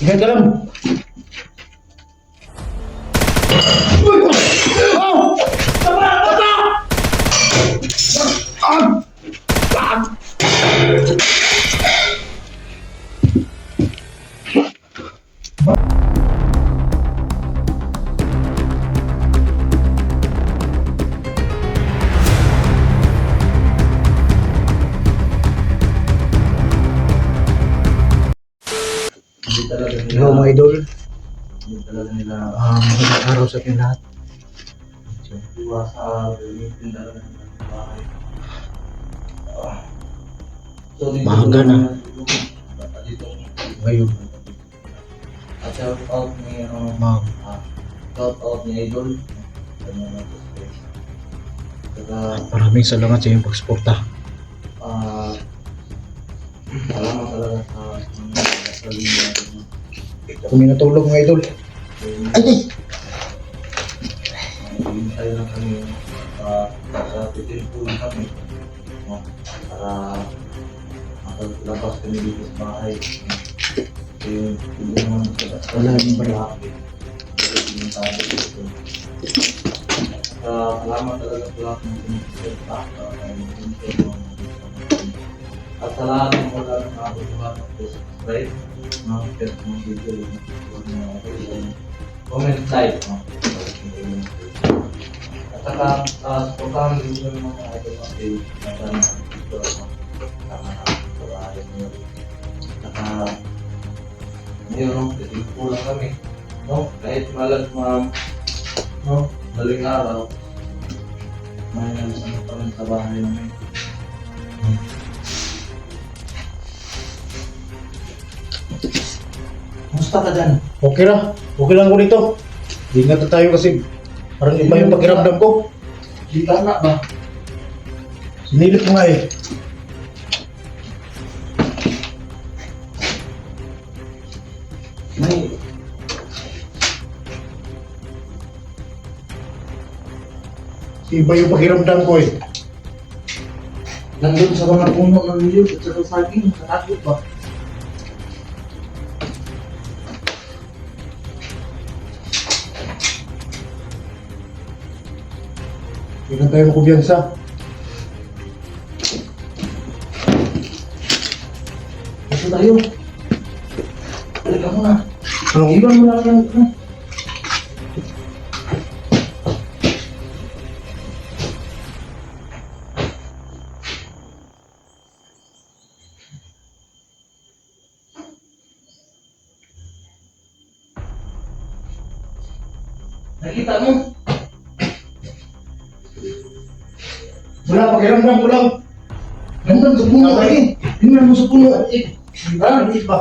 Ingat ka lang. Uy! Ah! Tama! Tama! Ah! Ah! Hindi talaga nila, Hello mga idol. hindi talaga nila Magandang araw sa ating lahat. iwasa gamitin talaga nila ng bahay. So, dito Maaga na. Dito. Ngayon, At shout out ni ma'am. shout out ni Idol. Ano na to space. Saka Maraming salamat sa iyong pagsuporta. salamat talaga sa linya. Kung may natulog mga idol. Ay! Hintay lang kami sa titimpulan kami para makalabas kami dito sa bahay. Hindi naman Wala rin pala. Salamat talaga sa lahat ng pinagsiserta at sa lahat ng wala ng nakabubuhat ng subscribe mga pet mga video comment like at saka supportahan din yung mga idol natin na sana dito tama na sa bahay nyo saka ngayon kasi kulang kami kahit malag maling araw may ano pa rin sa bahay namin. Musta ka dyan? Okay lang. Okay lang ko dito. Ingat na tayo kasi parang iba yung pakiramdam ko. Di ka na ba? Sinilip ko nga eh. May Iba yung pakiramdam ko eh. nandun sa mga puno ng niyog at saka saging, natakot ba? Hindi na tayo makubiyansa. Ito tayo. Halika muna. Anong Iwan mo lang yung nakita mo? Wala, pakiramdam ko lang. Nandun sa puno Okay. eh. Tingnan mo sa puno. Diba? Hindi ba?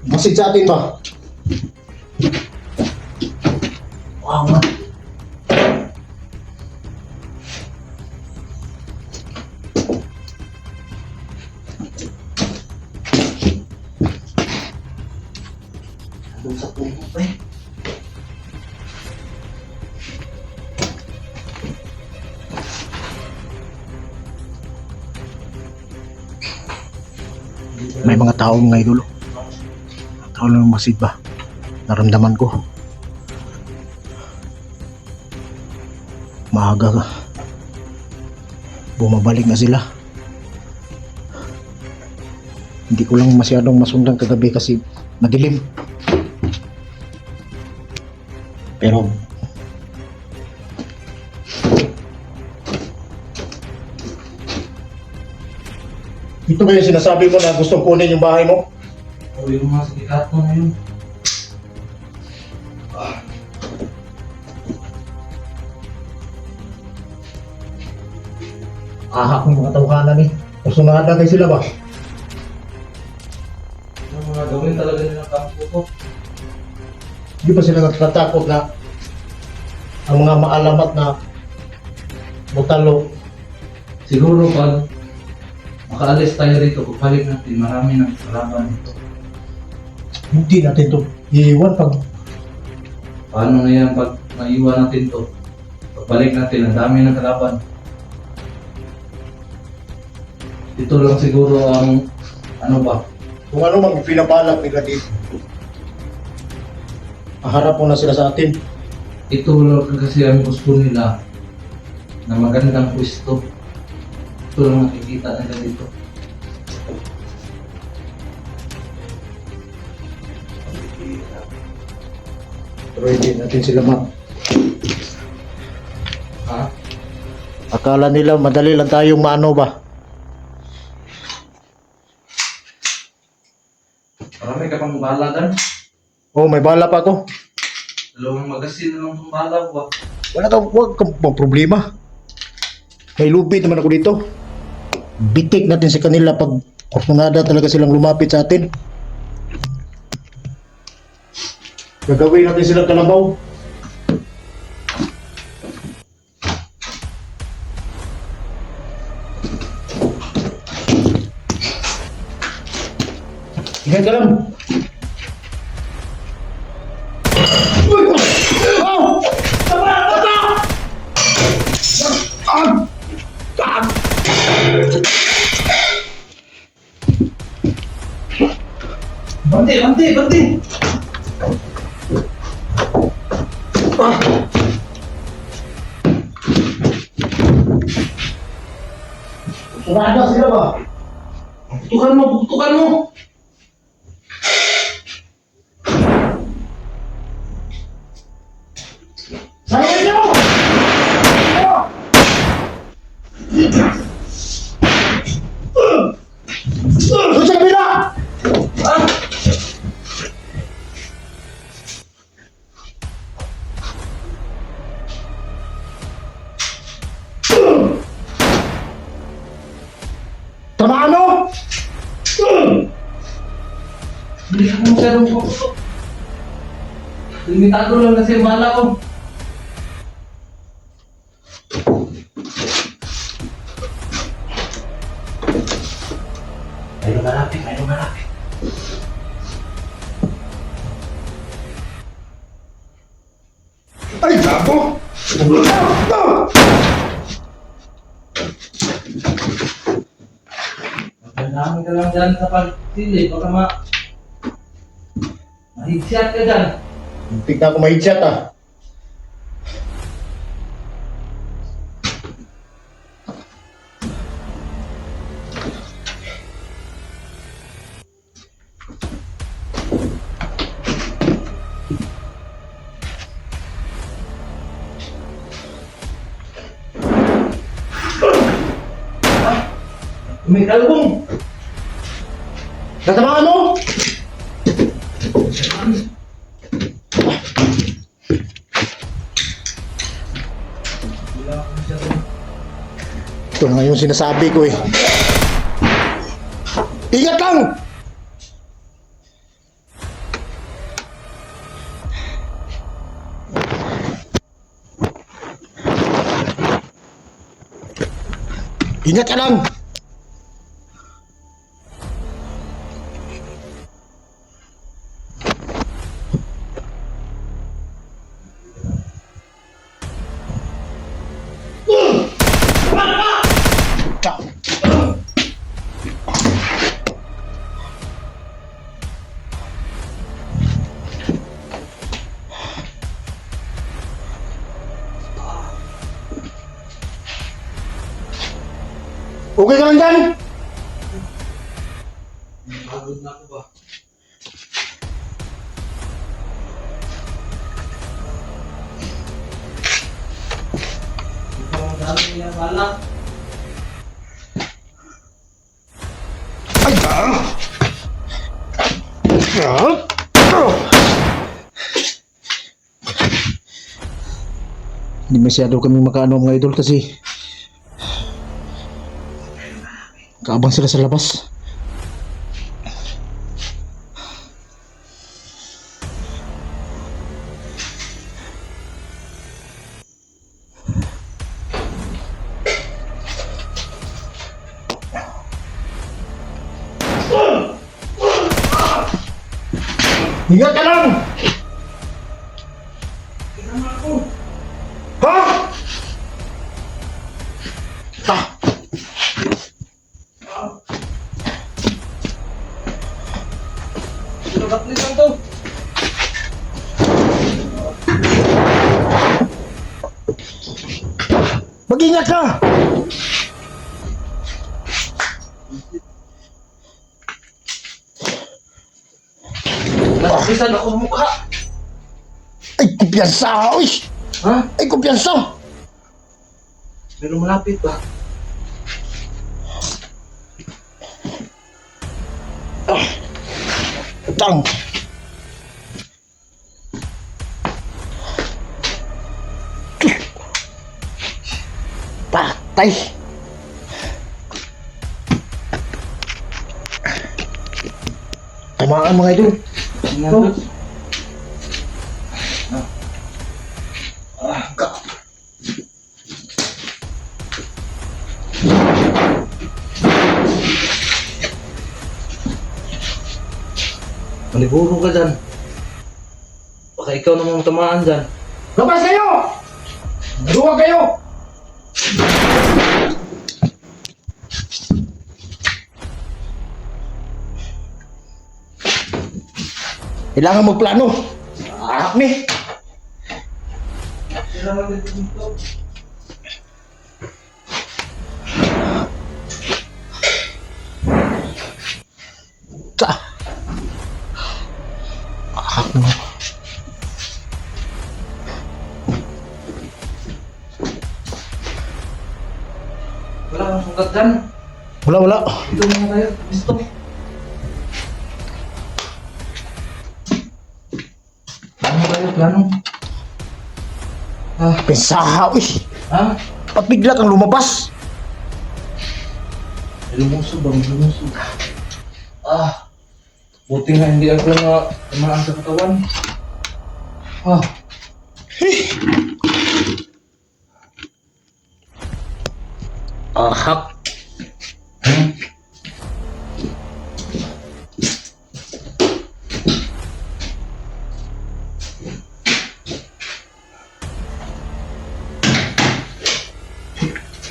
Masid sa atin ba? Wow man. Nandun sa puno pa eh. May mga tao mga idol. Tao lang yung masid ba? Naramdaman ko. Maaga ka. Bumabalik na sila. Hindi ko lang masyadong masundan kagabi kasi madilim. Pero ito ba yung sinasabi mo na gusto kunin yung bahay mo? O yung mga sikat mo na yun. Ahak ng mga tawanan eh. Pusunahan natin sila ba? Yung mga gawin talaga nilang kampo ko. Hindi ba sila natatakot na ang mga maalamat na butalo? Siguro pag makaalis tayo rito, pagbalik natin, marami ng kalaban dito. Hindi natin to iiwan pag Paano na yan pag naiwan natin to? Pagbalik natin, ang dami ng kalaban. Ito lang siguro ang ano ba? kung ano mang pinabalak nila dito. Harap mo na sila sa atin. Ito lang kasi ang gusto nila na magandang pwesto. Ito lang nakikita nila dito. Pero hindi natin sila Ha? Akala nila madali lang tayong maano ba? Marami ka pang bala dan. Oh, may bala pa ako. Dalawang magasin na lang pang bala ba? Huwag kang problema. May lubid naman ako dito. Bitik natin sa kanila pag kursunada talaga silang lumapit sa atin. Gagawin natin silang kalabaw. Ingat ka lang. Oh! Tama! Tama! Banti! Banti! Banti! Surada sila ba? Buktukan mo! Buktukan mo! Sayang nyo! Doon sa kabila! Ah! Tamaan mo! Hindi ka masyadong puputok. Limitado lang kasi yung bala ko. May lumalapit, may lumalapit. Ay, gago! Magandang ka lang dyan sa pagpili. Baka mahigsyat ka dyan. Muntik na ako mahidshot ah. May kalbong! Natamaan mo? Ito na yung sinasabi ko eh. Ingat lang! Ingat ka lang! Okay ka lang dyan? Pagod na ako ba? Ikaw ang dami niya bala. Ay, Hindi masyado kami makaano mga idol kasi kaabang sila sa labas. Ingat ka lang! Tinama ako. Ha? Ah! Sino baklit lang to? Mag-ingat ka! Nagpisan ako ng mukha. Ay, kumpiyansa! Uy! Ha? Ay, kumpiyansa! Pero malapit ba? Tang! Patay! Tamaan mga idol. Tingnan Oh. doon. Ka. Maliburo ka dyan. Baka ikaw namang tamaan dyan. Labas kayo! Duwag kayo! Kailangan magplano. Ahak ni. Kailangan dito dito. Sa. Ahak mo. Wala kang sugat dyan. Wala, wala. Dito muna tayo. Gusto. Plano tayo, plano. Ah, Pensaha, uy. ha? Ba't bigla kang lumabas? Lumusog bang lumusog? Ah, buti nga hindi ako na tamaan sa katawan. Ah, Ahak. hmm?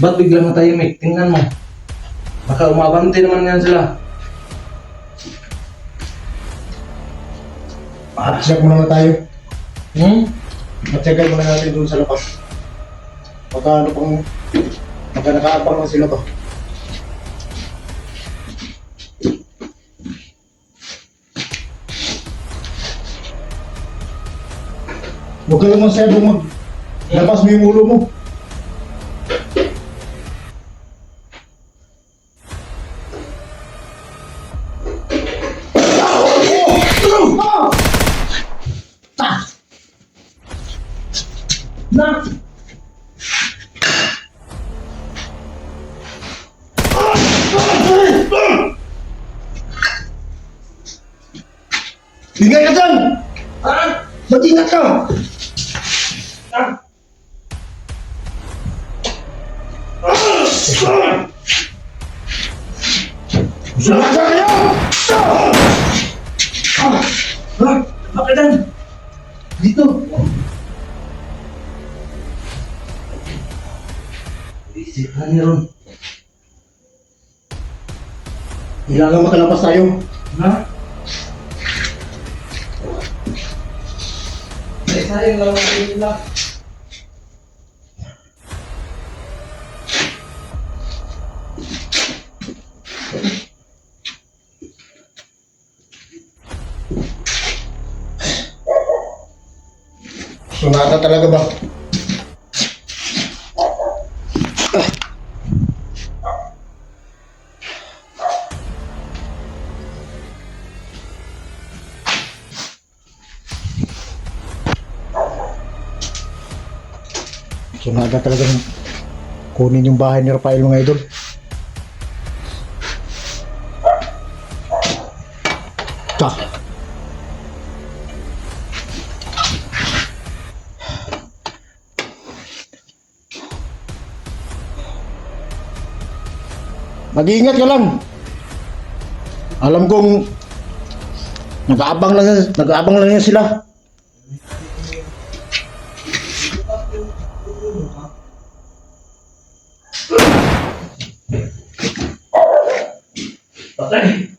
Ba't biglang natahimik? Tingnan mo. Baka umabante naman yan sila. Check muna na tayo. Hmm? Check muna natin doon sa labas. Baka ano pang... Baka nakaabang na sila ba? Huwag ka naman sa'yo mag... Labas mo yung ulo mo. Na! Bigay ka dyan! Ha? Mag-ingat ka! Ah! Sumasa kayo! Ha? Bakit yan? Dito. Isip na niya ron. Kailangan makalabas tayo. Ha? Ay, sayang lang ang nila. Sunata talaga ba? Sunata talaga kunin yung bahay ni Rafael mga idol. Ta. Mag-iingat ka lang. Alam kong nag-aabang lang yan sila. Patay!